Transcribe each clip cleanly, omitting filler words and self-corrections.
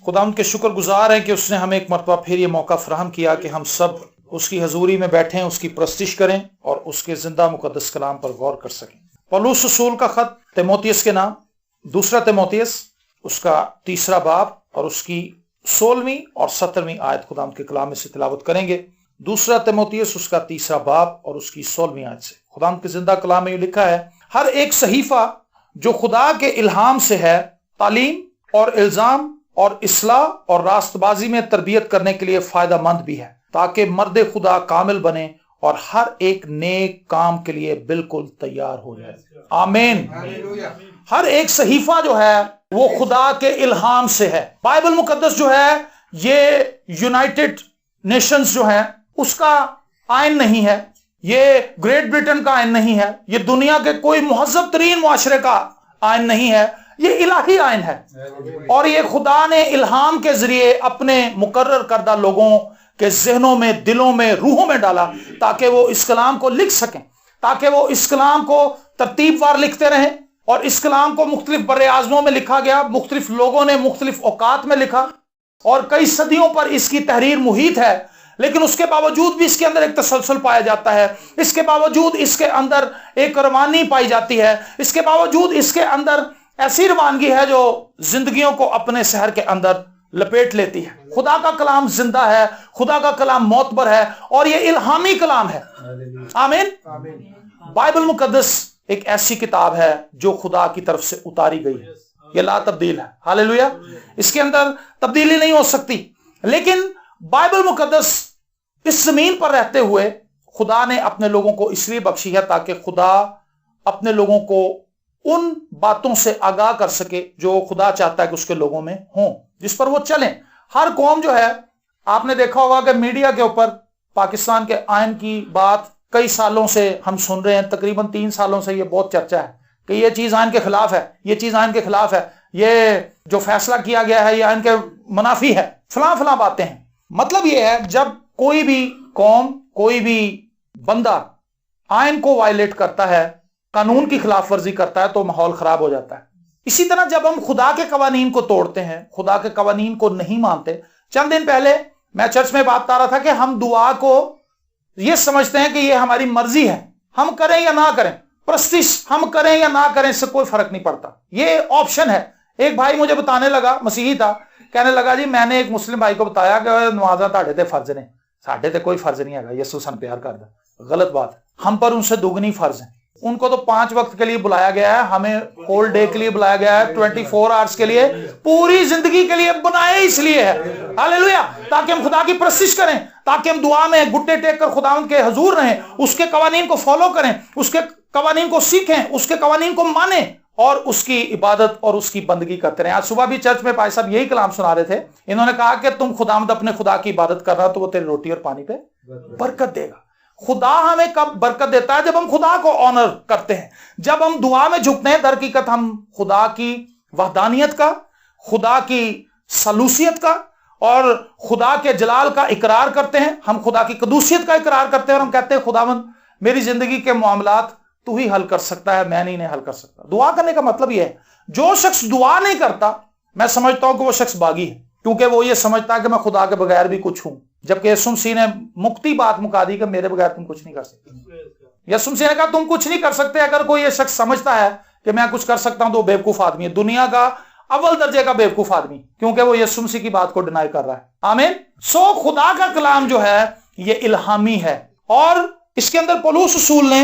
खुदावंद के शुक्रगुजार हैं कि उसने हमें एक मरतबा फिर ये मौका फराहम किया कि हम सब उसकी हजूरी में बैठें, उसकी प्रस्तिश करें और उसके जिंदा मुकद्दस कलाम पर गौर कर सकें। पौलुस रसूल का खत तीमुथियुस के नाम, दूसरा तीमुथियुस उसका 3 बाब और उसकी 16वीं और 17वीं आयत खुदावंद के कलाम में से तिलावत करेंगे। दूसरा तीमुथियुस उसका 3 बाब और उसकी 16वीं आयत से खुदावंद के जिंदा कलाम में लिखा है, हर एक सहीफा जो खुदा के इल्हाम से है तालीम और इल्जाम और इस्लाह और रास्तबाजी में तरबियत करने के लिए फायदेमंद भी है, ताकि मर्द खुदा कामिल बने और हर एक नेक काम के लिए बिल्कुल तैयार हो जाए। आमीन। हर एक सहीफा जो है वो खुदा के इल्हाम से है। बाइबल मुकद्दस जो है ये यूनाइटेड नेशंस जो है उसका आइन नहीं है, ये ग्रेट ब्रिटेन का आइन नहीं है, ये दुनिया के कोई मुहज़्ज़ब तरीन मुआशरे का आइन नहीं है, ये इलाही आइन है। और ये खुदा ने इल्हाम के जरिए अपने मुकर्रर करदा लोगों के जहनों में, दिलों में, रूहों में डाला ताकि वो इस कलाम को लिख सकें, ताकि वो इस कलाम को तरतीबवार लिखते रहें। और इस कलाम को मुख्तलिफ बर्रे आज़मों में लिखा गया, मुख्तलिफ लोगों ने मुख्तलिफ औकात में लिखा और कई सदियों पर इसकी तहरीर मुहित है, लेकिन उसके बावजूद भी इसके अंदर एक तसलसल पाया जाता है, इसके बावजूद इसके अंदर एक रवानी पाई जाती है, इसके बावजूद इसके अंदर ऐसी रवानगी है जो जिंदगियों को अपने शहर के अंदर लपेट लेती है। खुदा का कलाम जिंदा है, खुदा का कलाम मौतबर है और ये इल्हामी कलाम है। आमीन। बाइबल मुकद्दस एक ऐसी किताब है जो खुदा की तरफ से उतारी गई है, ये ला तब्दील है। हालेलुया। इसके अंदर तब्दीली नहीं हो सकती। लेकिन बाइबल मुकद्दस इस जमीन पर रहते हुए खुदा ने अपने लोगों को इसलिए बख्शी है ताकि खुदा अपने लोगों को उन बातों से आगाह कर सके जो खुदा चाहता है कि उसके लोगों में हों, जिस पर वो चलें। हर कौम जो है, आपने देखा होगा कि मीडिया के ऊपर पाकिस्तान के आइन की बात कई सालों से हम सुन रहे हैं, तकरीबन 3 सालों से ये बहुत चर्चा है कि ये चीज आइन के खिलाफ है, ये चीज आइन के खिलाफ है, ये जो फैसला किया गया है ये आइन के मुनाफी है, फलां बातें हैं। मतलब ये है जब कोई भी कौम, कोई भी बंदा आइन को वायलेट करता है, कानून की खिलाफ वर्जी करता है तो माहौल खराब हो जाता है। इसी तरह जब हम खुदा के कवानीन को तोड़ते हैं, खुदा के कवानीन को नहीं मानते। चंद दिन पहले मैं चर्च में बात कर रहा था कि हम दुआ को ये समझते हैं कि ये हमारी मर्जी है, हम करें या ना करें, प्रस्तिश हम करें या ना करें, इससे कोई फर्क नहीं पड़ता, ये ऑप्शन है। एक भाई मुझे बताने लगा, मसीही था, कहने लगा जी मैंने एक मुस्लिम भाई को बताया कि नमाज़ां ताड़े ते फर्ज ने, साढ़े ते कोई फर्ज नहीं है, यीशु सन प्यार करदा। गलत बात, हम पर उनसे दुगनी फर्ज है। उनको तो 5 वक्त के लिए बुलाया गया है, हमें होल डे के लिए बुलाया गया है, 24 आवर्स के लिए, पूरी जिंदगी के लिए बनाया इसलिए है। हालेलुया। ताकि हम खुदा की प्रस्तिश करें, ताकि हम दुआ में घुटने टेक कर खुदावंद के हुजूर रहें, उसके कवानीन को फॉलो करें, उसके कवानीन को सीखें, उसके कवानीन को माने और उसकी इबादत और उसकी बंदगी करते रहे। आज सुबह भी चर्च में भाई साहब यही कलाम सुना रहे थे। इन्होंने कहा कि तुम खुदावंद अपने खुदा की इबादत कर रहा तो वो तेरी रोटी और पानी पे बरकत देगा। खुदा हमें कब बरकत देता है? जब हम खुदा को ऑनर करते हैं, जब हम दुआ में झुकते हैं। दरहकीकत हम खुदा की वहदानियत का, खुदा की सलूसियत का और खुदा के जलाल का इकरार करते हैं। हम खुदा की कदूसियत का इकरार करते हैं और हम कहते हैं खुदावंद मेरी जिंदगी के मामलात तू ही हल कर सकता है, मैं नहीं हल कर सकता। दुआ करने का मतलब यह है, जो शख्स दुआ नहीं करता मैं समझता हूं कि वो शख्स बागी है, क्योंकि वो ये समझता है कि मैं खुदा के बगैर भी कुछ हूं। जबकि यीशु मसीह ने मुक्ति बात मुका दी कि मेरे बगैर तुम कुछ नहीं कर सकते। यीशु मसीह ने कहा तुम कुछ नहीं कर सकते। अगर कोई ये शख्स समझता है कि मैं कुछ कर सकता हूं तो बेवकूफ आदमी है, दुनिया का अव्वल दर्जे का बेवकूफ आदमी, क्योंकि वो यीशु मसीह की बात को डिनाई कर रहा है। आमीन। सो खुदा का कलाम जो है ये इल्हामी है और इसके अंदर पौलुस रसूल ने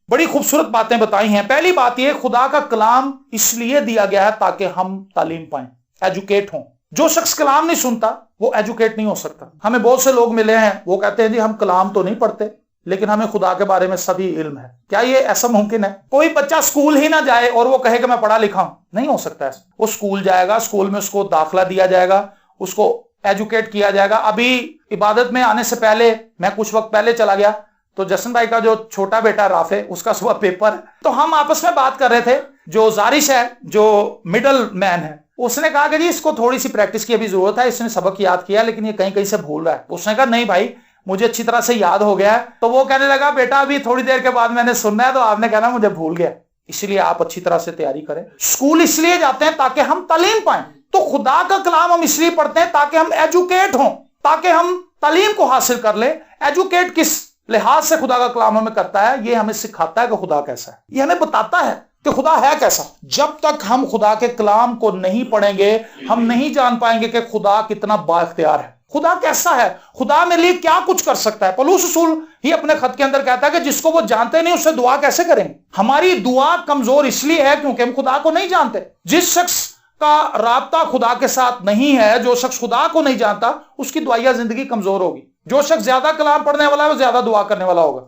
बड़ी खूबसूरत बातें बताई हैं। पहली बात यह, खुदा का कलाम इसलिए दिया गया है ताकि हम तालीम पाएं, एजुकेट हों। जो शख्स कलाम नहीं सुनता वो एजुकेट नहीं हो सकता। हमें बहुत से लोग मिले हैं, वो कहते हैं जी हम कलाम तो नहीं पढ़ते लेकिन हमें खुदा के बारे में सभी इल्म है। क्या ये ऐसा मुमकिन है? कोई बच्चा स्कूल ही ना जाए और वो कहे कि मैं पढ़ा लिखा हूं, नहीं हो सकता ऐसा। वो स्कूल जाएगा, स्कूल में उसको दाखिला दिया जाएगा, उसको एजुकेट किया जाएगा। अभी इबादत में आने से पहले मैं कुछ वक्त पहले चला गया तो जसन भाई का जो छोटा बेटा राफे, उसका सुबह पेपर है, तो हम आपस में बात कर रहे थे। जो जारिश है, जो मिडल मैन है, उसने कहा कि जी इसको थोड़ी सी प्रैक्टिस की अभी जरूरत है, इसने सबक याद किया लेकिन ये कहीं कहीं से भूल रहा है। उसने कहा नहीं भाई मुझे अच्छी तरह से याद हो गया है। तो वो कहने लगा बेटा अभी थोड़ी देर के बाद मैंने सुनना है, तो आपने कहना मुझे भूल गया। इसलिए आप अच्छी तरह से तैयारी करें। स्कूल इसलिए जाते हैं ताकि हम तालीम पाएं। तो खुदा का कलाम हम इसलिए पढ़ते हैं ताकि हम एजुकेट हों, ताकि हम तालीम को हासिल कर ले। एजुकेट किस लिहाज से खुदा का कलाम हमें करता है? ये हमें सिखाता है कि खुदा कैसा है, ये हमें बताता है कि खुदा है कैसा। जब तक हम खुदा के कलाम को नहीं पढ़ेंगे हम नहीं जान पाएंगे कि खुदा कितना बाइख्तियार है, खुदा कैसा है, खुदा मेरे लिए क्या कुछ कर सकता है। पौलुस रसूल ही अपने खत के अंदर कहता है कि जिसको वो जानते नहीं उससे दुआ कैसे करेंगे। हमारी दुआ कमजोर इसलिए है क्योंकि हम खुदा को नहीं जानते। जिस शख्स का राब्ता खुदा के साथ नहीं है, जो शख्स खुदा को नहीं जानता, उसकी दुआया जिंदगी कमजोर होगी। जो शख्स ज्यादा कलाम पढ़ने वाला है वो ज्यादा दुआ करने वाला होगा।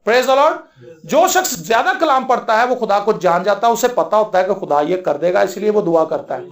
Praise the Lord. जो शख्स ज्यादा कलाम पढ़ता है वो खुदा को जान जाता है, उसे पता होता है कि खुदा ये कर देगा, इसलिए वो दुआ करता है,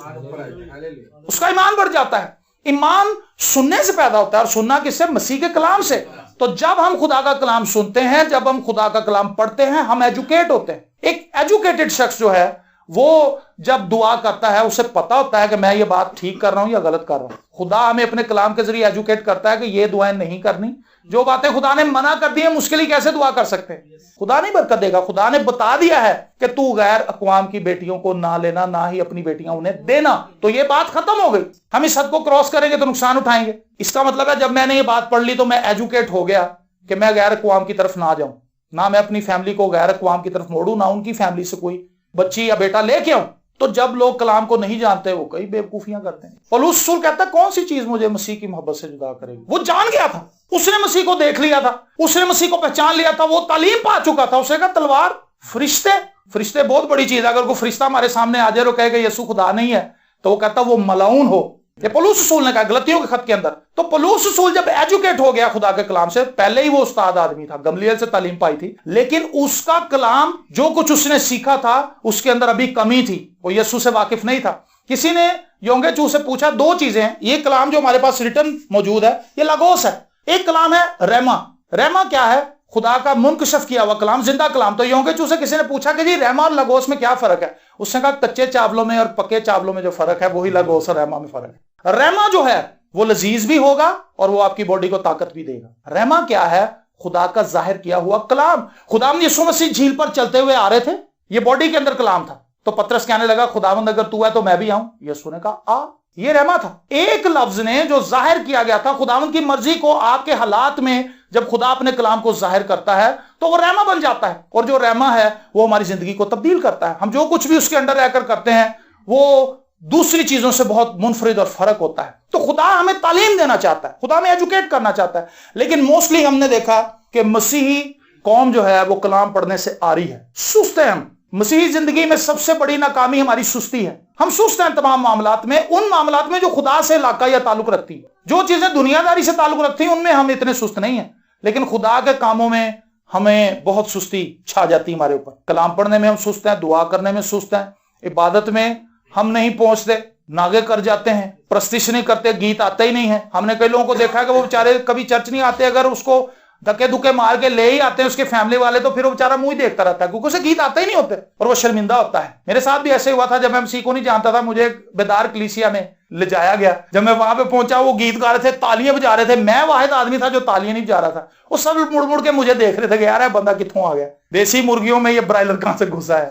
उसका ईमान बढ़ जाता है। ईमान सुनने से पैदा होता है, और सुनना किससे? मसीह के कलाम से। तो जब हम खुदा का कलाम सुनते हैं, जब हम खुदा का कलाम पढ़ते हैं, हम एजुकेट होते हैं। एक एजुकेटेड शख्स जो है वो जब दुआ करता है उसे पता होता है कि मैं ये बात ठीक कर रहा हूं या गलत कर रहा हूं। खुदा हमें अपने कलाम के जरिए एजुकेट करता है कि ये दुआएं नहीं करनी, जो बातें खुदा ने मना कर दी है उसके लिए कैसे दुआ कर सकते हैं। खुदा नहीं बरकत देगा, खुदा ने बता दिया है कि तू गैर अक़वाम की बेटियों को ना लेना, ना ही अपनी बेटियां उन्हें देना। तो ये बात खत्म हो गई। हम इस हद को क्रॉस करेंगे तो नुकसान उठाएंगे। इसका मतलब है जब मैंने ये बात पढ़ ली तो मैं एजुकेट हो गया कि मैं गैर अक़वाम की तरफ ना जाऊं, ना मैं अपनी फैमिली को गैर अक़वाम की तरफ मोड़ू, ना उनकी फैमिली से कोई बच्ची या बेटा लेके आऊं। तो जब लोग कलाम को नहीं जानते वो कई बेवकूफियां करते हैं। पौलुस रसूल कहता है कौन सी चीज मुझे मसीह की मोहब्बत से जुदा करेगी। वो जान गया था, उसने मसीह को देख लिया था, उसने मसीह को पहचान लिया था, वो तालीम पा चुका था। उसने कहा तलवार, फरिश्ते बहुत बड़ी चीज है। अगर कोई फरिश्ता हमारे सामने आ जाए और कहेगा यीशु खुदा नहीं है, तो वो कहता वो मलाउन हो। ये पौलुस रसूल ने कहा गलतियों के खत के अंदर। तो पौलुस रसूल जब एजुकेट हो गया खुदा के कलाम से, पहले ही वो उस्ताद आदमी था, गमलीएल से तालीम पाई थी, लेकिन उसका कलाम जो कुछ उसने सीखा था उसके अंदर अभी कमी थी, वो यीशु से वाकिफ नहीं था। किसी ने योंगे चू से पूछा, दो चीजें हैं, ये कलाम जो हमारे पास रिटन मौजूद है ये लगोस है, एक कलाम है रहमा। रहमा क्या है? खुदा का मुनकशफ किया हुआ कलाम, जिंदा कलाम। तो योंगे चू से किसी ने पूछा कि जी रहमा और लगोस में क्या फर्क है? उसने कहा कच्चे चावलों में और पक्के चावलों में जो फर्क है वही लगोस और रहमा में फर्क है। रहमा जो है वो लजीज भी होगा और वो आपकी बॉडी को ताकत भी देगा। रहमा क्या है? खुदा का जाहिर किया हुआ कलाम। खुदा यीशु मसीह झील पर चलते हुए आ रहे थे, ये बॉडी के अंदर कलाम था। तो पतरस कहने लगा खुदावंद अगर तू है तो मैं भी आऊं। यीशु ने कहा आ। ये रहमा था, एक लफ्ज ने जो जाहिर किया गया था खुदावंद की मर्जी को। आपके हालात में जब खुदा अपने कलाम को जाहिर करता है तो वो रहमा बन जाता है, और जो रहमा है वो हमारी जिंदगी को तब्दील करता है। हम जो कुछ भी उसके अंदर रहकर करते हैं वो दूसरी चीजों से बहुत मुनफरिद और फर्क होता है। तो खुदा हमें तालीम देना चाहता है, खुदा हमें एजुकेट करना चाहता है। लेकिन मोस्टली हमने देखा कि मसीही कौम जो है वो कलाम पढ़ने से आ रही है, सुस्त है। हम मसीही जिंदगी में सबसे बड़ी नाकामी हमारी सुस्ती है। हम सुस्त हैं तमाम मामलात में, उन मामलात में जो खुदा से इलाका या ताल्लुक रखती है। जो चीजें दुनियादारी से ताल्लुक रखती हैं उनमें हम इतने सुस्त नहीं है, लेकिन खुदा के कामों में हमें बहुत सुस्ती छा जाती है हमारे ऊपर। कलाम पढ़ने में हम सुस्त हैं, दुआ करने में सुस्त हैं, इबादत में हम नहीं पहुंचते, नागे कर जाते हैं, प्रस्तिश नहीं करते, गीत आते ही नहीं है। हमने कई लोगों को देखा है कि वो बेचारे कभी चर्च नहीं आते, अगर उसको धक्के धुक्के मार के ले ही आते हैं उसके फैमिली वाले, तो फिर वो बेचारा मुंह ही देखता रहता है क्योंकि उसे गीत आते ही नहीं होते और वो शर्मिंदा होता है। मेरे साथ भी ऐसे हुआ था, जब मैं मसीह को नहीं जानता था, मुझे बेदार कलीसिया में ले जाया गया। जब मैं वहां पे पहुंचा वो गीत गा रहे थे, तालियां बजा रहे थे, मैं वाहिद आदमी था जो तालियां नहीं बजा रहा था। वो सब मुड़ मुड़ के मुझे देख रहे थे कि यार बंदा कित्थों आ गया, देसी मुर्गियों में ये ब्रायलर कहां से घुसा है,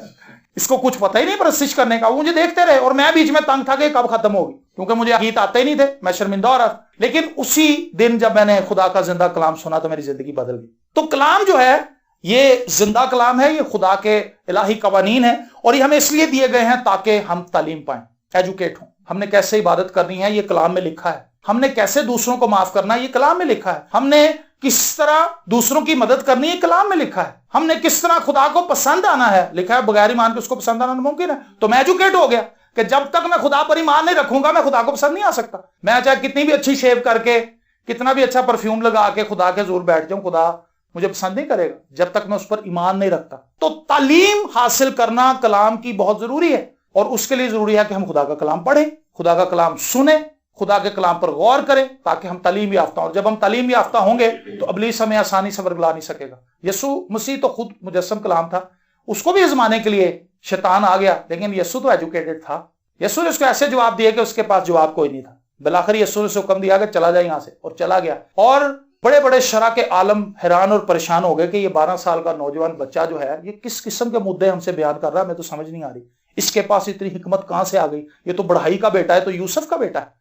इसको कुछ पता ही नहीं प्रशिश करने का। वो मुझे देखते रहे और मैं बीच में तंग था कि कब खत्म होगी, क्योंकि मुझे गीत आते ही नहीं थे, मैं शर्मिंदा हो रहा था। लेकिन उसी दिन जब मैंने खुदा का जिंदा कलाम सुना तो मेरी जिंदगी बदल गई। तो कलाम जो है ये जिंदा कलाम है, ये खुदा के इलाही कवानीन है, और ये हमें इसलिए दिए गए हैं ताकि हम तालीम पाएं, एजुकेट हों। हमने कैसे इबादत करनी है ये कलाम में लिखा है, हमने कैसे दूसरों को माफ करना है ये कलाम में लिखा है, हमने किस तरह दूसरों की मदद करनी है कलाम में लिखा है, हमने किस तरह खुदा को पसंद आना है लिखा है। बगैर ईमान के उसको पसंद आना मुमकिन है। तो मैं एजुकेट हो गया कि जब तक मैं खुदा पर ईमान नहीं रखूंगा मैं खुदा को पसंद नहीं आ सकता। मैं चाहे कितनी भी अच्छी शेव करके, कितना भी अच्छा परफ्यूम लगा के खुदा के जोर बैठ जाऊं, खुदा मुझे पसंद नहीं करेगा जब तक मैं उस पर ईमान नहीं रखता। तो तालीम हासिल करना कलाम की बहुत जरूरी है, और उसके लिए जरूरी है कि हम खुदा का कलाम पढ़ें, खुदा का कलाम सुने, खुदा के कलाम पर गौर करें, ताकि हम तालीम याफ्ता हों। और जब हम तालीम याफ्ता होंगे तो इब्लीस हमें आसानी से वर्गला नहीं सकेगा। यीशु मसीह तो खुद मुजस्सम कलाम था, उसको भी आजमाने के लिए शैतान आ गया, लेकिन यीशु तो एजुकेटेड था। यीशु ने उसको ऐसे जवाब दिए कि उसके पास जवाब कोई नहीं था। बिलाखिर यीशु ने उसे हुक्म दिया कि चला जाए यहां से, और चला गया। और बड़े बड़े शरा के आलम हैरान और परेशान हो गए कि ये 12 साल का नौजवान बच्चा जो है ये किस किस्म के मुद्दे हमसे बयान कर रहा है, हमें तो समझ नहीं आ रही। इसके पास इतनी हिकमत कहां से आ गई, ये तो बढ़ाई का बेटा है, तो यूसुफ का बेटा है।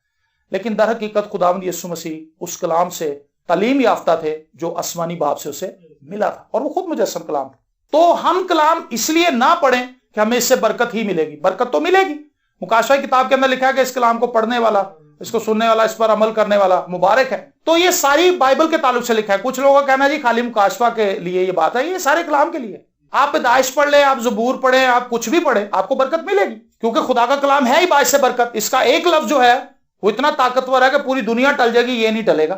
लेकिन दर हकीकत खुदावंद यीशु मसीह उस कलाम से तालीम याफ्ता थे जो आसमानी बाप से उसे मिला था, और वो खुद मुजस्सम कलाम था। तो हम कलाम इसलिए ना पढ़ें कि हमें इससे बरकत ही मिलेगी। बरकत तो मिलेगी, मुकाशवा की किताब के अंदर लिखा है कि इस कलाम को पढ़ने वाला, इसको सुनने वाला, इस पर अमल करने वाला मुबारक है। तो ये सारी बाइबल के ताल्लुक से लिखा है। कुछ लोगों का कहना है जी खाली मुकाशवा के लिए ये बात है, ये सारे कलाम के लिए। आप पैदाइश पढ़ ले, आप ज़बूर पढ़े, आप कुछ भी पढ़े, आपको बरकत मिलेगी, क्योंकि खुदा का कलाम है ही बाइस से बरकत। इसका एक लफ्ज जो है वो इतना ताकतवर है कि पूरी दुनिया टल जाएगी, ये नहीं टलेगा।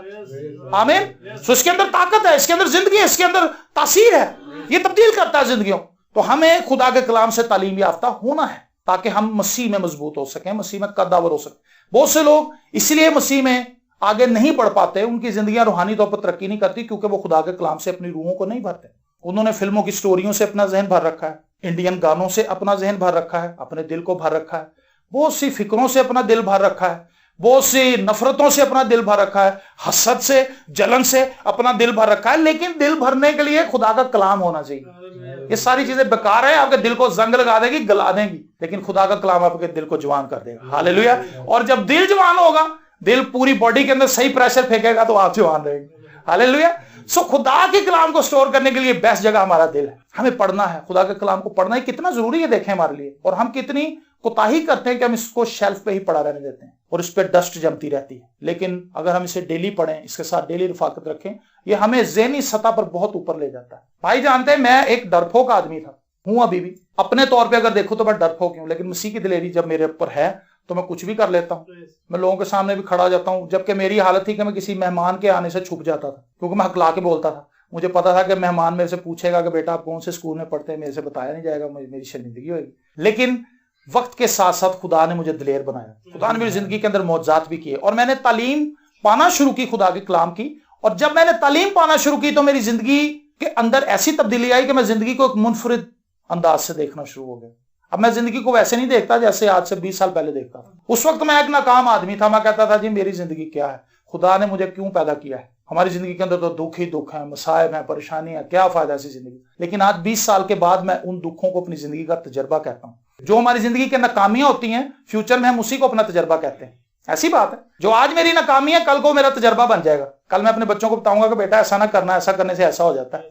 आमीन। तो इसके अंदर ताकत है, इसके अंदर जिंदगी है, इसके अंदर तासीर है, ये तब्दील करता है जिंदगियों। तो हमें खुदा के कलाम से तालीम याफ्ता होना है ताकि हम मसीह में मजबूत हो सकें, मसीह में कद्दावर हो सकें। बहुत से लोग इसलिए मसीह में आगे नहीं बढ़ पाते, उनकी जिंदगियां रूहानी तौर पर तरक्की नहीं करती, क्योंकि वो खुदा के कलाम से अपनी रूहों को नहीं भरते। उन्होंने फिल्मों की स्टोरियों से अपना जहन भर रखा है, इंडियन गानों से अपना जहन भर रखा है, अपने दिल को भर रखा है, बहुत सी फिक्रों से अपना दिल भर रखा है, बहुत सी नफरतों से अपना दिल भर रखा है, हसद से, जलन से अपना दिल भर रखा है। लेकिन दिल भरने के लिए खुदा का कलाम होना चाहिए। ये सारी चीजें बेकार है, आपके दिल को जंग लगा देगी, गला देंगी, लेकिन खुदा का कलाम आपके दिल को जवान कर देगा। हालेलुया। और जब दिल जवान होगा, दिल पूरी बॉडी के अंदर सही प्रेशर फेंकेगा, तो आप जवान रहेंगे। हालेलुया। सो खुदा के कलाम को स्टोर करने के लिए बेस्ट जगह हमारा दिल है। हमें पढ़ना है, खुदा के कलाम को पढ़ना ही कितना जरूरी है देखें हमारे लिए। और हम कितनी कोताही करते हैं कि हम इसको शेल्फ पे ही पड़ा रहने देते हैं और इस पे डस्ट जमती रहती है। लेकिन अगर हम इसे डेली पढ़ें, इसके साथ डेली रफाकत रखें, ये हमें ज़हनी सतह पर बहुत ऊपर ले जाता है। भाई जानते हैं, मैं एक डरपोक आदमी था, हूं अभी भी। अपने तौर पे अगर देखो तो मैं डरपोक हूं, लेकिन मसीह की दिलेरी जब मेरे ऊपर है तो मैं कुछ भी कर लेता हूं। मैं लोगों के सामने भी खड़ा हो जाता हूं, जबकि मेरी हालत थी कि मैं किसी मेहमान के आने से छुप जाता था, क्योंकि मैं हकला के बोलता था। मुझे पता था कि मेहमान मेरे से पूछेगा कि बेटा आप कौन से स्कूल में पढ़ते हैं, मेरे से बताया नहीं जाएगा, मेरी शर्मिंदगी होगी। लेकिन वक्त के साथ साथ खुदा ने मुझे दिलेर बनाया, खुदा ने मेरी जिंदगी के अंदर मौजज़ात भी किए, और मैंने तालीम पाना शुरू की खुदा के कलाम की। और जब मैंने तालीम पाना शुरू की तो मेरी जिंदगी के अंदर ऐसी तब्दीली आई कि मैं जिंदगी को एक मुनफरिद अंदाज से देखना शुरू हो गया। अब मैं जिंदगी को वैसे नहीं देखता जैसे आज से 20 साल पहले देखता था। उस वक्त मैं एक नाकाम आदमी था। मैं कहता था जी मेरी जिंदगी क्या है, खुदा ने मुझे क्यों पैदा किया है, हमारी जिंदगी के अंदर तो दुख ही दुख है, मसाइब है, परेशानी है, क्या फायदा ऐसी जिंदगी। लेकिन आज 20 साल के बाद मैं उन दुखों को अपनी जिंदगी का तजर्बा कहता हूँ। जो हमारी जिंदगी के नाकामियां होती हैं, फ्यूचर में हम उसी को अपना तजर्बा कहते हैं। ऐसी बात है, जो आज मेरी नाकामी है कल को मेरा तजर्बा बन जाएगा। कल मैं अपने बच्चों को बताऊंगा कि बेटा ऐसा ना करना, ऐसा करने से ऐसा हो जाता है।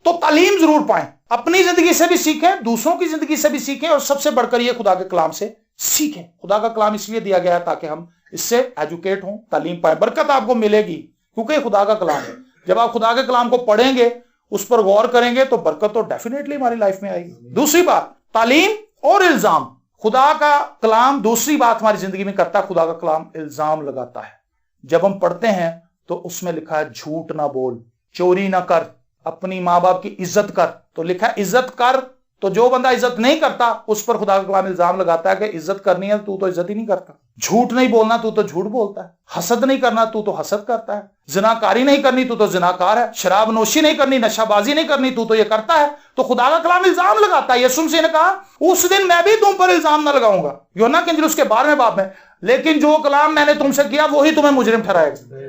तो तालीम जरूर पाएं, अपनी जिंदगी से भी सीखें, दूसरों की जिंदगी से भी सीखें, और सबसे बढ़कर ये खुदा के कलाम से सीखें। खुदा का कलाम इसलिए दिया गया है ताकि हम इससे एजुकेट हों, तालीम पाएं। बरकत आपको मिलेगी क्योंकि खुदा का कलाम है। जब आप खुदा के कलाम को पढ़ेंगे, उस पर गौर करेंगे, तो बरकत तो डेफिनेटली हमारी लाइफ में आएगी। दूसरी बात, तालीम और इल्जाम। खुदा का कलाम दूसरी बात हमारी जिंदगी में करता है, खुदा का कलाम इल्जाम लगाता है। जब हम पढ़ते हैं तो उसमें लिखा है झूठ ना बोल, चोरी ना कर, अपनी माँ बाप की इज्जत कर। तो लिखा है इज्जत कर। तो जो बंदा इज्जत नहीं करता उस पर खुदा का कलाम इल्जाम लगाता है कि इज्जत करनी है, तू तो इज्जत ही नहीं करता। झूठ नहीं बोलना, तू तो झूठ बोलता है। हसद नहीं करना, तू तो हसद करता है। जिनाकारी नहीं करनी, तू तो जिनाकार है। शराब नोशी नहीं करनी, नशाबाजी नहीं करनी, तू तो ये करता है। तो खुदा का कलाम इल्जाम लगाता है। यीशु मसीह ने कहा उस दिन मैं भी तुम पर इल्जाम ना लगाऊंगा, यूहन्ना के इंजील उसके 12वें बाब में, लेकिन जो कलाम मैंने तुमसे किया वही तुम्हें मुजरिम ठहराएगा।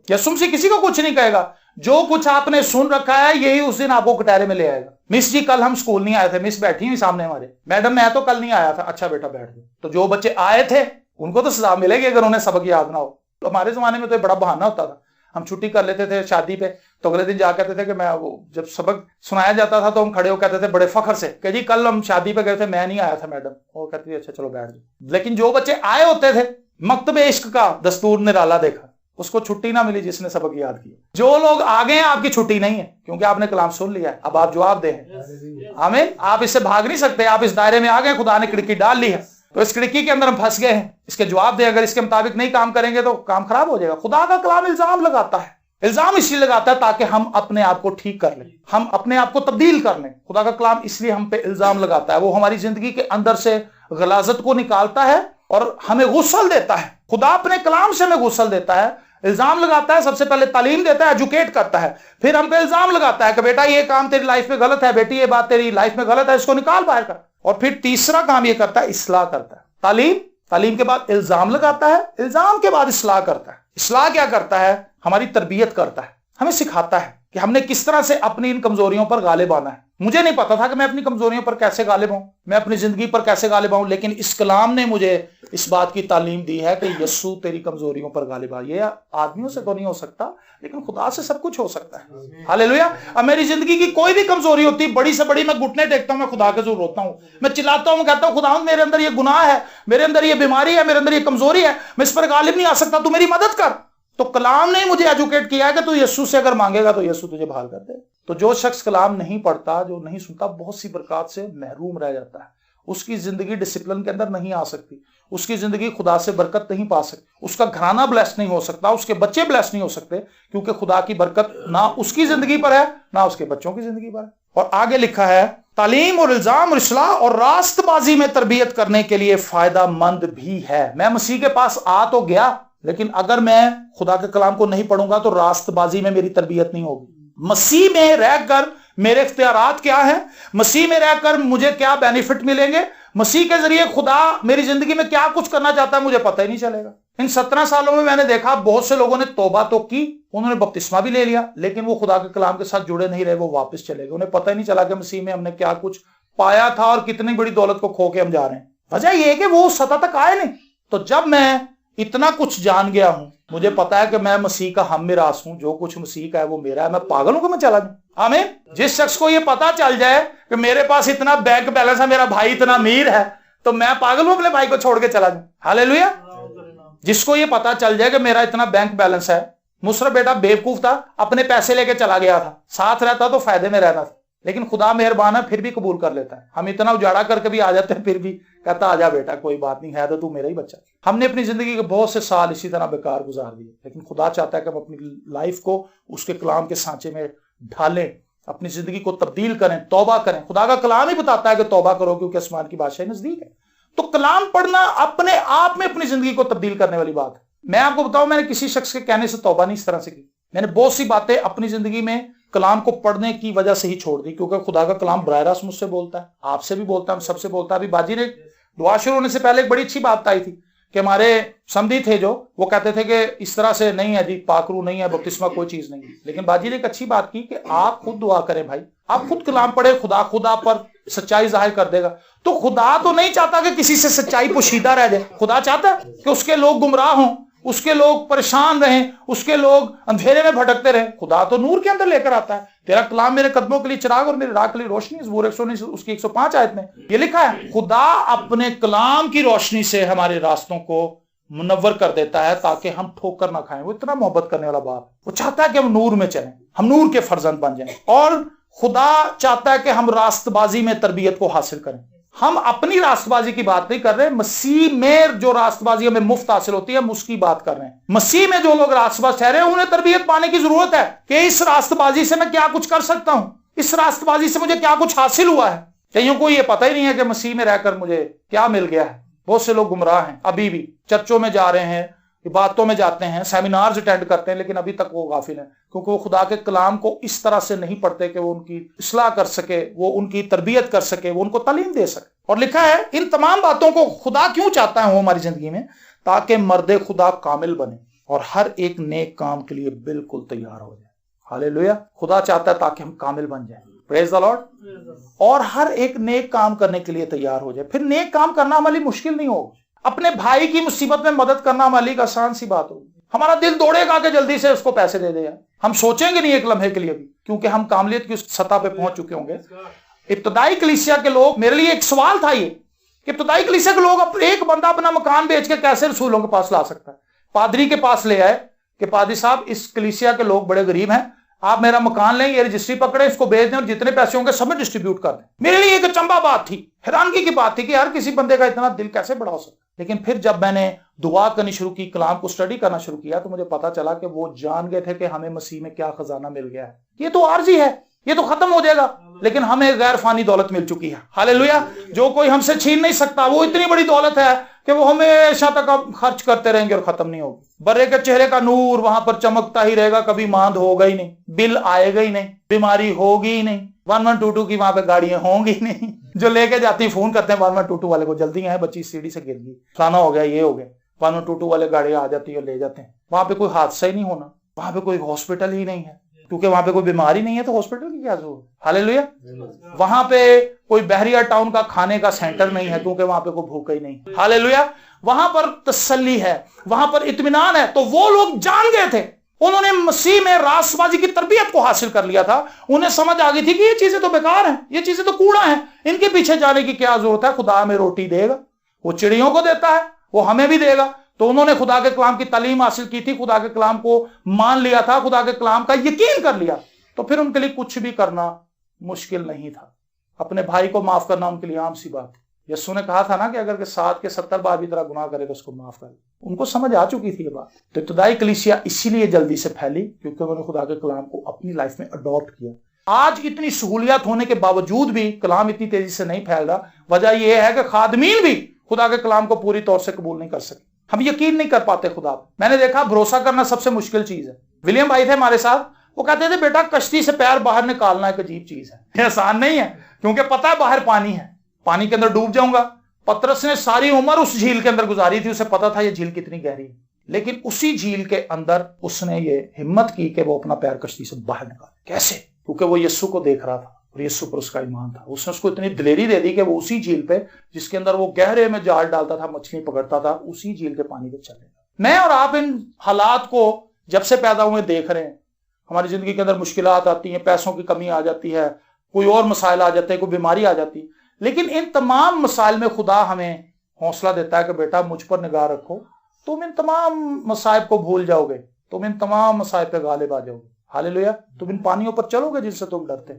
यीशु मसीह किसी को कुछ नहीं कहेगा। जो कुछ आपने सुन रखा है यही उस दिन आपको कटहरे में ले आएगा। मिस जी कल हम स्कूल नहीं आए थे, मिस बैठी हुई सामने हमारे, मैडम मैं तो कल नहीं आया था। अच्छा बेटा बैठ जाओ। तो जो बच्चे आए थे उनको तो सजा मिलेगी अगर उन्हें सबक याद ना हो। तो हमारे जमाने में तो बड़ा बहाना होता था, हम छुट्टी कर लेते थे शादी पे, तो अगले दिन जा कहते थे कि मैं वो जब सबक सुनाया जाता था तो हम खड़े हो कहते थे बड़े फखर से कि जी कल हम शादी पे गए थे, मैं नहीं आया था मैडम। वो कहती थी अच्छा चलो बैठ जाओ। लेकिन जो बच्चे आए होते थे, मकतबे इश्क का दस्तूर निराला देखा, उसको छुट्टी ना मिली जिसने सबक याद किया। जो लोग आ गए हैं आपकी छुट्टी नहीं है, क्योंकि आपने कलाम सुन लिया है। अब आप जवाब दें। आमीन। आप इससे भाग नहीं सकते। आप इस दायरे में आ गए, खुदा ने खिड़की डाल ली है, तो इस खिड़की के अंदर हम फंस गए हैं। इसके जवाब दें। अगर इसके मुताबिक नहीं काम करेंगे तो काम खराब हो जाएगा। खुदा का कलाम इल्जाम लगाता है। इल्जाम इसलिए लगाता है ताकि हम अपने आप को ठीक कर लें, हम अपने आप को तब्दील कर लें। खुदा का कलाम इसलिए हम पे इल्जाम लगाता है। वो हमारी जिंदगी के अंदर से गलाजत को निकालता है और हमें गुस्ल देता है। खुदा अपने कलाम से हमें गुस्ल देता है, इल्जाम लगाता है। सबसे पहले तालीम देता है, एजुकेट करता है, फिर हम पे इल्जाम लगाता है कि बेटा ये काम तेरी लाइफ में गलत है, बेटी ये बात तेरी लाइफ में गलत है, इसको निकाल बाहर कर। और फिर तीसरा काम ये करता है, इस्लाह करता है। तालीम के बाद इल्जाम लगाता है, इल्जाम के बाद इस्लाह करता है। इस्लाह क्या करता है? हमारी तरबियत करता है, हमें सिखाता है कि हमने किस तरह से अपनी इन कमजोरियों पर गालिब आना है। मुझे नहीं पता था कि मैं अपनी कमजोरियों पर कैसे गालिब हूं, मैं अपनी जिंदगी पर कैसे गालिब हूं, लेकिन इस कलाम ने मुझे इस बात की तालीम दी है कि यस्सु तेरी कमजोरियों पर गालिब आ। ये आदमियों से तो नहीं हो सकता, लेकिन खुदा से सब कुछ हो सकता है। हालेलुया। अब मेरी जिंदगी की कोई भी कमजोरी होती, बड़ी से बड़ी, मैं घुटने टेकता हूं, मैं खुदा के जरूर रोता हूं, मैं चिल्लाता हूं, मैं कहता हूं खुदा मेरे अंदर ये गुनाह है, मेरे अंदर ये बीमारी है, मेरे अंदर ये कमजोरी है, मैं इस पर गालिब नहीं आ सकता, तू मेरी मदद कर। तो कलाम ने मुझे एजुकेट किया है कि तू यीशु से अगर मांगेगा तो यीशु तुझे बहाल कर दे। तो जो शख्स कलाम नहीं पढ़ता, जो नहीं सुनता, बहुत सी बरकत से महरूम रह जाता है। उसकी जिंदगी डिसिप्लिन के अंदर नहीं आ सकती, उसकी जिंदगी खुदा से बरकत नहीं पा सकती, उसका घराना ब्लेस नहीं हो सकता, उसके बच्चे ब्लेस नहीं हो सकते, क्योंकि खुदा की बरकत ना उसकी जिंदगी पर है ना उसके बच्चों की जिंदगी पर है। और आगे लिखा है, तालीम और इल्जाम और इस्लाह और रास्तबाजी में तरबियत करने के लिए फायदा मंद भी है। मैं मसीह के पास आ तो गया, लेकिन अगर मैं खुदा के कलाम को नहीं पढ़ूंगा तो रास्तबाजी में मेरी तरबियत नहीं होगी। मसीह में रहकर मेरे इख्तियारात क्या हैं, मसीह में रहकर मुझे क्या बेनिफिट मिलेंगे, मसीह के जरिए खुदा मेरी जिंदगी में क्या कुछ करना चाहता है, मुझे पता ही नहीं चलेगा। इन 17 सालों में मैंने देखा बहुत से लोगों ने तौबा तो की, उन्होंने बपतिस्मा भी ले लिया, लेकिन वो खुदा के कलाम के साथ जुड़े नहीं रहे, वो वापस चले गए। उन्हें पता ही नहीं चला कि मसीह में हमने क्या कुछ पाया था और कितनी बड़ी दौलत को खो के हम जा रहे हैं। वजह यह है कि वो सतह तक आए नहीं। तो जब मैं इतना कुछ जान गया हूं, मुझे पता है कि मैं मसीह का हम मिरास हूं, जो कुछ मसीह का है वो मेरा है, मैं पागल हूं कि मैं चला जाऊं। आमीन। जिस शख्स को ये पता चल जाए कि मेरे पास इतना बैंक बैलेंस है, मेरा भाई इतना अमीर है, तो मैं पागल हूं अपने भाई को छोड़ के चला जाऊं। हालेलुया। जिसको ये पता चल जाए कि मेरा इतना बैंक बैलेंस है, मुसरफ बेटा बेवकूफ था, अपने पैसे लेके चला गया था, साथ रहता तो फायदे में रहना था, लेकिन खुदा मेहरबान है, फिर भी कबूल कर लेता है। हम इतना उजाड़ा करके भी आ जाते हैं, फिर भी कहता आजा बेटा, कोई बात नहीं है तो तू मेरा ही बच्चा। हमने अपनी जिंदगी के बहुत से साल इसी तरह बेकार गुजार दिए, लेकिन खुदा चाहता है कि हम अपनी लाइफ को उसके कलाम के सांचे में ढालें, अपनी जिंदगी को तब्दील करें, तौबा करें। खुदा का कलाम ही बताता है कि तौबा करो क्योंकि आसमान की बादशाही नजदीक है। तो कलाम पढ़ना अपने आप में अपनी जिंदगी को तब्दील करने वाली बात है। मैं आपको बताऊं, मैंने किसी शख्स के कहने से तौबा नहीं इस तरह से की। मैंने बहुत सी बातें अपनी जिंदगी में कलाम को पढ़ने की वजह से ही छोड़ दी, क्योंकि खुदा का कलाम बराह रास्त मुझसे बोलता है, आपसे भी बोलता है, हम सबसे बोलता है। अभी बाजी ने दुआ शुरू होने से पहले एक बड़ी अच्छी बात आई थी कि हमारे समधी थे जो वो कहते थे कि इस तरह से नहीं है जी, पाकरू नहीं है, बपतिस्मा कोई चीज नहीं है। लेकिन बाजी ने एक अच्छी बात की कि आप खुद दुआ करें भाई, आप खुद कलाम पढ़े, खुदा पर सच्चाई जाहिर कर देगा। तो खुदा तो नहीं चाहता कि किसी से सच्चाई पोशीदा रह जाए, खुदा चाहता है कि उसके लोग गुमराह हों, उसके लोग परेशान रहें, उसके लोग अंधेरे में भटकते रहें। खुदा तो नूर के अंदर लेकर आता है। तेरा कलाम मेरे कदमों के लिए चिराग और मेरे राह के लिए रोशनी। ज़बूर 119 उसकी 105 आयत में ये लिखा है, खुदा अपने कलाम की रोशनी से हमारे रास्तों को मुनव्वर कर देता है ताकि हम ठोकर ना खाएं। वो इतना मोहब्बत करने वाला बाप, वो चाहता है कि हम नूर में चलें, हम नूर के फर्जंद बन जाएं। और खुदा चाहता है कि हम रास्तबाजी में तरबियत को हासिल करें। हम अपनी रास्तबाजी की बात नहीं कर रहे, मसीह में जो रास्तबाजी हमें मुफ्त हासिल होती है हम उसकी बात कर रहे हैं। मसीह में जो लोग रास्तबाज ठहरे हैं उन्हें तरबियत पाने की जरूरत है कि इस रास्तबाजी से मैं क्या कुछ कर सकता हूं, इस रास्तबाजी से मुझे क्या कुछ हासिल हुआ है। कईयों को यह पता ही नहीं है कि मसीह में रहकर मुझे क्या मिल गया है। बहुत से लोग गुमराह हैं, अभी भी चर्चों में जा रहे हैं, इबादतों में जाते हैं, सेमिनार्स अटेंड करते हैं, लेकिन अभी तक वो गाफिल हैं, क्योंकि वो खुदा के कलाम को इस तरह से नहीं पढ़ते कि वो उनकी इस्लाह कर सके, वो उनकी तरबियत कर सके, वो उनको तालीम दे सके। और लिखा है, इन तमाम बातों को खुदा क्यों चाहता है वो हमारी जिंदगी में, ताकि मर्दे खुदा कामिल बने और हर एक नेक काम के लिए बिल्कुल तैयार हो जाए। हालेलुया। खुदा चाहता है ताकि हम कामिल बन जाए। Praise the Lord. और हर एक नेक काम करने के लिए तैयार हो जाए। फिर नेक काम करना हमारे लिए मुश्किल नहीं होगा। अपने भाई की मुसीबत में मदद करना हमारे लिए आसान सी बात होगी। हमारा दिल दौड़ेगा कि जल्दी से उसको पैसे दे दे। हम सोचेंगे नहीं एक लम्हे के लिए भी, क्योंकि हम कामलियत की उस सतह पे पहुंच चुके होंगे। इब्तदाई कलीसिया के लोग, मेरे लिए एक सवाल था ये कि इब्तदाई कलीसिया के लोग एक बंदा अपना मकान बेच के कैसे रसूलों के पास ला सकता है। पादरी के पास ले आए कि पादरी साहब, इस कलीसिया के लोग बड़े गरीब हैं, आप मेरा मकान लें, ये रजिस्ट्री पकड़े, इसको बेच दें और जितने पैसे होंगे सब में डिस्ट्रीब्यूट कर दें। मेरे लिए एक अचंभा बात थी, हैरानगी की बात थी कि यार किसी बंदे का इतना दिल कैसे बड़ा हो सकता। लेकिन फिर जब मैंने दुआ करनी शुरू की, कलाम को स्टडी करना शुरू किया, तो मुझे पता चला कि वो जान गए थे कि हमें मसीह में क्या खजाना मिल गया है। ये तो आर्जी है, ये तो खत्म हो जाएगा, लेकिन हमें गैर फानी दौलत मिल चुकी है। हालेलुया। जो कोई हमसे छीन नहीं सकता। वो इतनी बड़ी दौलत है कि वो हमेशा तक अब खर्च करते रहेंगे और खत्म नहीं होगी। बर्रे के चेहरे का नूर वहां पर चमकता ही रहेगा, कभी मांद होगा ही नहीं, बिल आएगा ही नहीं, बीमारी होगी ही नहीं, 1122 की वहां पे गाड़ियां होंगी ही नहीं। जो लेके जाती फोन करते हैं 1122 वाले को, जल्दी है बच्ची सीढ़ी से गिर गई, फलाना हो गया, ये हो गया। 1122 वाले गाड़ियां आ जाती है, ले जाते हैं। वहां पे कोई हादसा ही नहीं होना, वहां पे कोई हॉस्पिटल ही नहीं है, क्योंकि वहां पे कोई बीमारी नहीं है तो हॉस्पिटल की क्या जरूरत। हालेलुया। वहां पे कोई बहरिया टाउन का खाने का सेंटर नहीं है क्योंकि वहां पे कोई भूखा ही नहीं। हालेलुया। वहां पर तसल्ली है, वहां पर इत्मीनान है। तो वो लोग जान गए थे, उन्होंने मसीह में रासबाजी की तरबियत को हासिल कर लिया था। उन्हें समझ आ गई थी कि ये चीजें तो बेकार हैं, ये चीजें तो कूड़ा है, इनके पीछे जाने की क्या जरूरत है। खुदा हमें रोटी देगा, वो चिड़ियों को देता है, वो हमें भी देगा। तो उन्होंने खुदा के कलाम की तालीम हासिल की थी, खुदा के कलाम को मान लिया था, खुदा के कलाम का यकीन कर लिया। तो फिर उनके लिए कुछ भी करना मुश्किल नहीं था। अपने भाई को माफ करना उनके लिए आम सी बात है। यीशु ने कहा था ना कि अगर 7 के 70 बार भी तरह गुनाह करे तो उसको माफ कर। उनको समझ आ चुकी थी ये बात। तो इब्तिदाई कलीसिया इसीलिए जल्दी से फैली क्योंकि उन्होंने खुदा के कलाम को अपनी लाइफ में अडॉप्ट किया। आज इतनी सहूलियत होने के बावजूद भी कलाम इतनी तेजी से नहीं फैल रहा। वजह यह है कि खादमीन भी खुदा के कलाम को पूरी तौर से कबूल नहीं कर सके। हम यकीन नहीं कर पाते खुदा पर। मैंने देखा भरोसा करना सबसे मुश्किल चीज है। विलियम भाई थे हमारे साथ, वो कहते थे बेटा कश्ती से पैर बाहर निकालना एक अजीब चीज है, ये आसान नहीं है क्योंकि पता है बाहर पानी है, पानी के अंदर डूब जाऊंगा। पतरस ने सारी उम्र उस झील के अंदर गुजारी थी, उसे पता था ये झील कितनी गहरी है, लेकिन उसी झील के अंदर उसने ये हिम्मत की कि वो अपना पैर कश्ती से बाहर निकाले। कैसे? क्योंकि वो यीशु को देख रहा था और यीशु पर उसका ईमान था। उसने उसको इतनी दिलेरी दे दी कि वो उसी झील पे जिसके अंदर वो गहरे में जाल डालता था, मछली पकड़ता था, उसी झील के पानी पे चले। मैं और आप इन हालात को जब से पैदा हुए देख रहे हैं। हमारी जिंदगी के अंदर मुश्किलात आती हैं, पैसों की कमी आ जाती है, कोई और मसाइल आ जाते हैं, कोई बीमारी आ जाती है, लेकिन इन तमाम मसाइल में खुदा हमें हौसला देता है कि बेटा मुझ पर निगाह रखो, तुम इन तमाम मसाइब को भूल जाओगे, तुम इन तमाम मसाइब पे गालिब आ जाओगे। हालेलुया। तुम इन पानियों पर चलोगे जिनसे तुम डरते।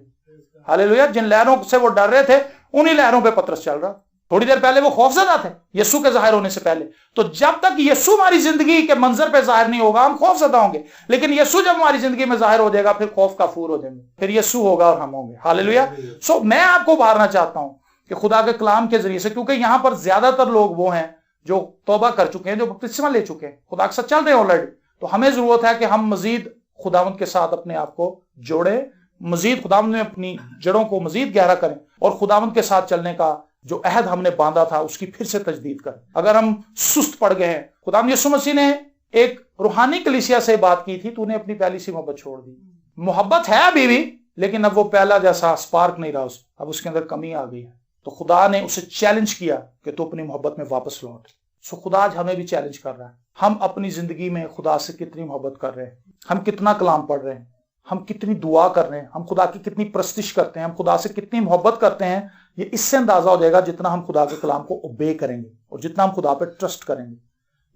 हालेलुया। जिन लहरों से वो डर रहे थे उन्हीं लहरों पे पतरस चल रहा। थोड़ी देर पहले वो खौफजदा थे यीशु के जाहिर होने से पहले। तो जब तक यीशु हमारी जिंदगी के मंजर पे जाहिर नहीं होगा हम खौफजदा होंगे, लेकिन यीशु जब हमारी जिंदगी में जाहिर हो जाएगा फिर खौफ काफूर हो जाएंगे, फिर यीशु होगा और हम होंगे। हालेलुया। सो मैं आपको उभारना चाहता हूं कि खुदा के कलाम के जरिए से, क्योंकि यहां पर ज्यादातर लोग वो हैं जो तौबा कर चुके हैं, जो बपतिस्मा ले चुके हैं, खुदा के साथ चल रहे हैं ऑलरेडी। तो हमें जरूरत है कि हम मजीद खुदावंद के साथ अपने आप को जोड़े, मजीद खुदावंद में अपनी जड़ों को मजीद गहरा करें और खुदावंद के साथ चलने का जो अहद हमने बांधा था उसकी फिर से तजदीद करें। अगर हम सुस्त पड़ गए हैं, खुदावंद यीशु मसीह ने एक रूहानी कलीसिया से बात की थी, तूने अपनी पहली सी मोहब्बत छोड़ दी। मोहब्बत है अभी भी, लेकिन अब वो पहला जैसा स्पार्क नहीं रहा, अब उसके अंदर कमी आ गई है। तो खुदा ने उसे चैलेंज किया कि तू अपनी मोहब्बत में वापस लौट। सो खुदा आज हमें भी चैलेंज कर रहा है। हम अपनी जिंदगी में खुदा से कितनी मोहब्बत कर रहे हैं, हम कितना कलाम पढ़ रहे हैं, हम कितनी दुआ कर रहे हैं, हम खुदा की कितनी प्रस्तिश करते हैं, हम खुदा से कितनी मोहब्बत करते हैं। ये इससे अंदाजा हो जाएगा जितना हम खुदा के कलाम को ओबे करेंगे और जितना हम खुदा पे ट्रस्ट करेंगे।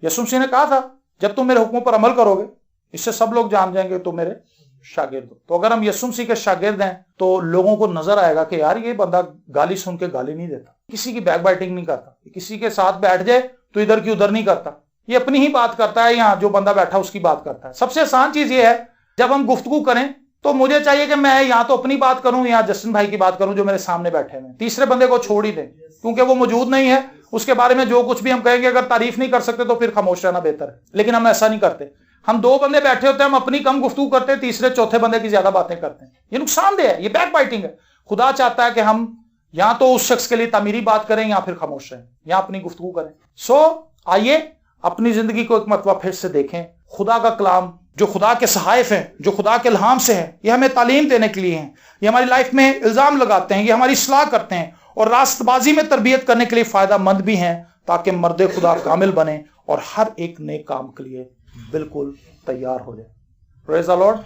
यीशु मसीह ने कहा था जब तुम मेरे हुक्मों पर अमल करोगे इससे सब लोग जान जाएंगे तुम मेरे शागिर्द हो। तो अगर हम यीशु मसीह के शागिर्द हैं तो लोगों को नजर आएगा कि यार ये बंदा गाली सुन के गाली नहीं देता, किसी की बैक बाइटिंग नहीं करता, किसी के साथ बैठ जाए तो इधर की उधर नहीं करता, ये अपनी ही बात करता है, यहाँ जो बंदा बैठा उसकी बात करता है। सबसे आसान चीज ये है जब हम गुफ्तगू करें तो मुझे चाहिए कि मैं यहाँ तो अपनी बात करूं, यहाँ जस्टिन भाई की बात करूं जो मेरे सामने बैठे हैं, तीसरे बंदे को छोड़ ही दें क्योंकि वो मौजूद नहीं है। उसके बारे में जो कुछ भी हम कहेंगे अगर तारीफ नहीं कर सकते तो फिर खामोश रहना बेहतर है, लेकिन हम ऐसा नहीं करते। हम 2 बंदे बैठे होते हैं, हम अपनी कम गुफ्तगू करते हैं, तीसरे चौथे बंदे की ज्यादा बातें करते हैं। ये नुकसानदेह है, ये बैक बाइटिंग है। खुदा चाहता है कि हम या तो उस शख्स के लिए तामीरी बात करें या फिर खामोश रहें या अपनी गुफ्तगू करें। सो आइए अपनी जिंदगी को एक मरतबा फिर से देखें। खुदा का कलाम जो खुदा के सहाइफ हैं, जो खुदा के इल्हाम से हैं, ये हमें तालीम देने के लिए हैं, ये हमारी लाइफ में इल्जाम लगाते हैं, ये हमारी इस्लाह करते हैं और रास्तबाजी में तरबियत करने के लिए फायदा मंद भी हैं ताकि मर्द खुदा कामिल बने और हर एक नेक काम के लिए बिल्कुल तैयार हो जाए। Praise the Lord.